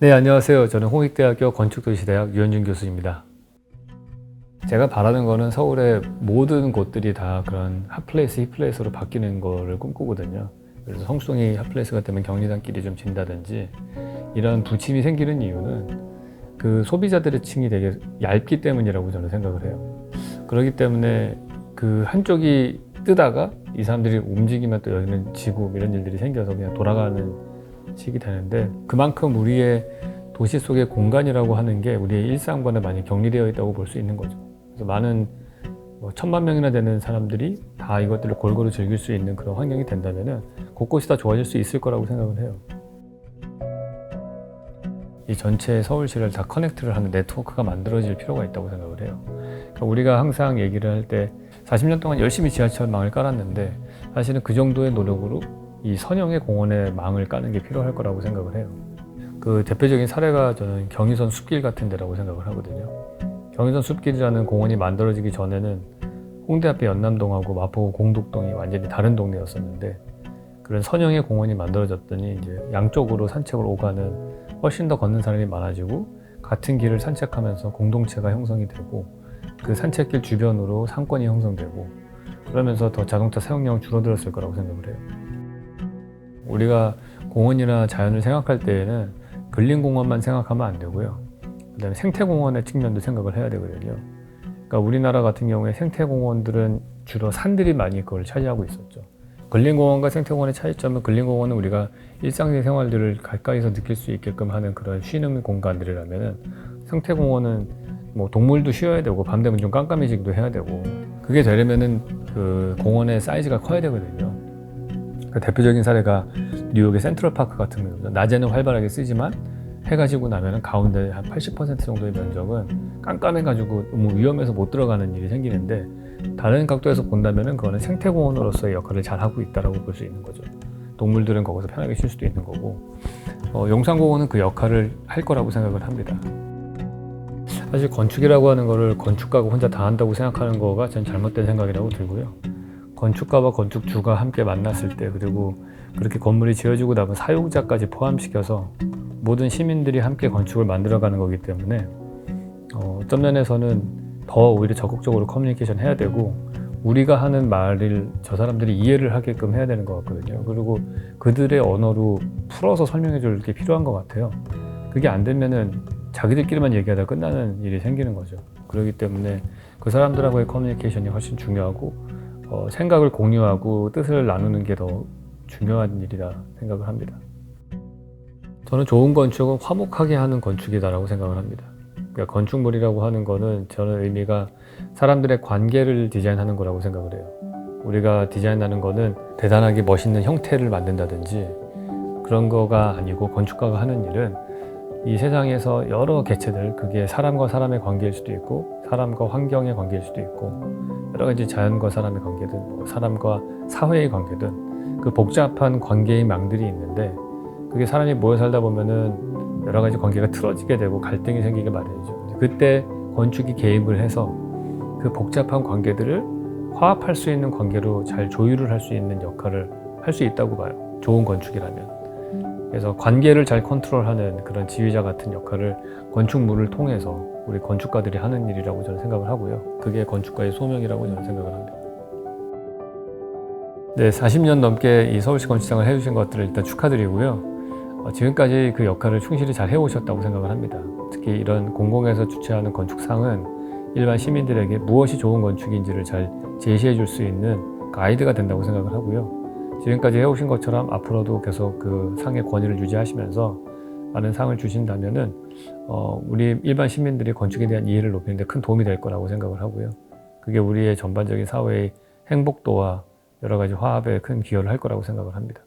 네, 안녕하세요. 저는 홍익대학교 건축도시대학 유현준 교수입니다. 제가 바라는 거는 서울의 모든 곳들이 다 그런 핫플레이스, 힙플레이스로 바뀌는 거를 꿈꾸거든요. 그래서 성수동이 핫플레이스가 되면 경리단길이 좀 진다든지 이런 부침이 생기는 이유는 그 소비자들의 층이 되게 얇기 때문이라고 저는 생각을 해요. 그렇기 때문에 그 한쪽이 뜨다가 이 사람들이 움직이면 또 여기는 지고 이런 일들이 생겨서 그냥 돌아가는 식이 되는데, 그만큼 우리의 도시 속의 공간이라고 하는 게 우리의 일상과는 많이 격리되어 있다고 볼 수 있는 거죠. 그래서 많은 1000만 명이나 되는 사람들이 다 이것들을 골고루 즐길 수 있는 그런 환경이 된다면은 곳곳이 다 좋아질 수 있을 거라고 생각을 해요. 이 전체 서울시를 다 커넥트를 하는 네트워크가 만들어질 필요가 있다고 생각을 해요. 그러니까 우리가 항상 얘기를 할 때 40년 동안 열심히 지하철망을 깔았는데 사실은 그 정도의 노력으로 이 선형의 공원의 망을 까는 게 필요할 거라고 생각을 해요. 그 대표적인 사례가 저는 경의선 숲길 같은 데라고 생각을 하거든요. 경의선 숲길이라는 공원이 만들어지기 전에는 홍대 앞에 연남동하고 마포구 공덕동이 완전히 다른 동네였었는데, 그런 선형의 공원이 만들어졌더니 이제 양쪽으로 산책을 오가는 훨씬 더 걷는 사람이 많아지고 같은 길을 산책하면서 공동체가 형성이 되고 그 산책길 주변으로 상권이 형성되고 그러면서 더 자동차 사용량은 줄어들었을 거라고 생각을 해요. 우리가 공원이나 자연을 생각할 때에는 근린공원만 생각하면 안 되고요. 그 다음에 생태공원의 측면도 생각을 해야 되거든요. 그러니까 우리나라 같은 경우에 생태공원들은 주로 산들이 많이 그걸 차지하고 있었죠. 근린공원과 생태공원의 차이점은, 근린공원은 우리가 일상의 생활들을 가까이서 느낄 수 있게끔 하는 그런 쉬는 공간들이라면은, 생태공원은 뭐 동물도 쉬어야 되고 밤 되면 좀 깜깜해지기도 해야 되고, 그게 되려면은 그 공원의 사이즈가 커야 되거든요. 그 대표적인 사례가 뉴욕의 센트럴파크 같은 거죠. 낮에는 활발하게 쓰지만 해가 지고 나면은 가운데 한 80% 정도의 면적은 깜깜해가지고 너무 위험해서 못 들어가는 일이 생기는데, 다른 각도에서 본다면은 그거는 생태공원으로서의 역할을 잘 하고 있다라고 볼 수 있는 거죠. 동물들은 거기서 편하게 쉴 수도 있는 거고, 용산공원은 그 역할을 할 거라고 생각을 합니다. 사실 건축이라고 하는 거를 건축가가 혼자 다 한다고 생각하는 거가 전 잘못된 생각이라고 들고요. 건축가와 건축주가 함께 만났을 때, 그리고 그렇게 건물이 지어지고 나면 사용자까지 포함시켜서 모든 시민들이 함께 건축을 만들어가는 거기 때문에 어떤 면에서는 더 오히려 적극적으로 커뮤니케이션 해야 되고, 우리가 하는 말을 저 사람들이 이해를 하게끔 해야 되는 것 같거든요. 그리고 그들의 언어로 풀어서 설명해 줄 게 필요한 것 같아요. 그게 안 되면은 자기들끼리만 얘기하다 끝나는 일이 생기는 거죠. 그렇기 때문에 그 사람들하고의 커뮤니케이션이 훨씬 중요하고, 생각을 공유하고 뜻을 나누는 게 더 중요한 일이라 생각을 합니다. 저는 좋은 건축은 화목하게 하는 건축이다라고 생각을 합니다. 그러니까 건축물이라고 하는 거는 저는 의미가 사람들의 관계를 디자인하는 거라고 생각을 해요. 우리가 디자인하는 거는 대단하게 멋있는 형태를 만든다든지 그런 거가 아니고, 건축가가 하는 일은 이 세상에서 여러 개체들, 그게 사람과 사람의 관계일 수도 있고 사람과 환경의 관계일 수도 있고 여러 가지 자연과 사람의 관계든 사람과 사회의 관계든 그 복잡한 관계의 망들이 있는데, 그게 사람이 모여 살다 보면은 여러 가지 관계가 틀어지게 되고 갈등이 생기게 마련이죠. 그때 건축이 개입을 해서 그 복잡한 관계들을 화합할 수 있는 관계로 잘 조율을 할 수 있는 역할을 할 수 있다고 봐요. 좋은 건축이라면. 그래서 관계를 잘 컨트롤하는 그런 지휘자 같은 역할을 건축물을 통해서 우리 건축가들이 하는 일이라고 저는 생각을 하고요. 그게 건축가의 소명이라고 저는 생각을 합니다. 네, 40년 넘게 이 서울시 건축상을 해주신 것들을 일단 축하드리고요. 지금까지 그 역할을 충실히 잘 해오셨다고 생각을 합니다. 특히 이런 공공에서 주최하는 건축상은 일반 시민들에게 무엇이 좋은 건축인지를 잘 제시해 줄 수 있는 가이드가 된다고 생각을 하고요. 지금까지 해오신 것처럼 앞으로도 계속 그 상의 권위를 유지하시면서 많은 상을 주신다면은 우리 일반 시민들이 건축에 대한 이해를 높이는 데 큰 도움이 될 거라고 생각을 하고요. 그게 우리의 전반적인 사회의 행복도와 여러 가지 화합에 큰 기여를 할 거라고 생각을 합니다.